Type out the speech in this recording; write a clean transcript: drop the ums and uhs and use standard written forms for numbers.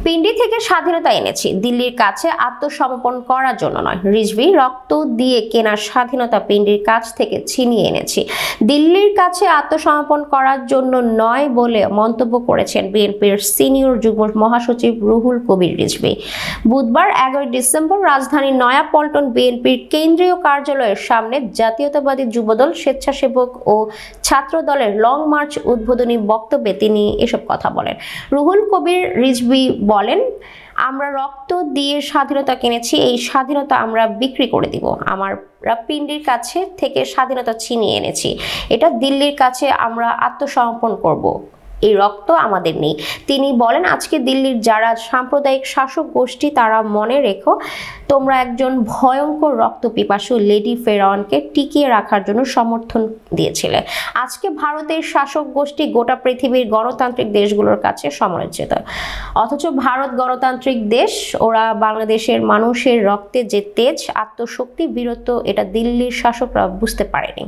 পিন্ডি থেকে স্বাধীনতা এনেছি, দিল্লির কাছে আত্মসমর্পণ করার জন্য নয়। রিজভী, রক্ত দিয়ে কেনা স্বাধীনতা পিন্ডির কাছ থেকে ছিনিয়ে এনেছি, দিল্লির কাছে আত্মসমর্পণ করার জন্য নয় বলে মন্তব্য করেছেন বিএনপির সিনিয়র যুগ্ম মহাসচিব রুহুল কবির রিজভী। বুধবার 11 ডিসেম্বর রাজধানীর নয়াপল্টন বিএনপির কেন্দ্রীয় কার্যালয়ের সামনে জাতীয়তাবাদী যুবদল, স্বেচ্ছাসেবক ও ছাত্র দলের লং মার্চ উদ্বোধনী বক্তব্যে তিনি এসব কথা বলেন। রুহুল কবির রিজভী বলেন, আমরা রক্ত দিয়ে স্বাধীনতা কিনেছি, এই স্বাধীনতা আমরা বিক্রি করে দিব। আমরা পিন্ডির কাছে থেকে স্বাধীনতা ছিনিয়ে এনেছি, এটা দিল্লির কাছে আমরা আত্মসমর্পণ করব। এই রক্ত আমাদের নেই। তিনি বলেন, আজকে দিল্লির যারা সাম্প্রদায়িক শাসক গোষ্ঠী, তারা মনে রেখো, তোমরা একজন ভয়ঙ্কর রক্ত পিপাসু লেডি ফেরাউনকে টিকিয়ে রাখার জন্য সমর্থন দিয়েছিলে। আজকে ভারতের শাসক গোষ্ঠী গোটা পৃথিবীর গণতান্ত্রিক দেশগুলোর কাছে সমালোচিত, অথচ ভারত গণতান্ত্রিক দেশ। ওরা বাংলাদেশের মানুষের রক্তে যে তেজ, আত্মশক্তি, বীরত্ব, এটা দিল্লির শাসকরা বুঝতে পারেনি।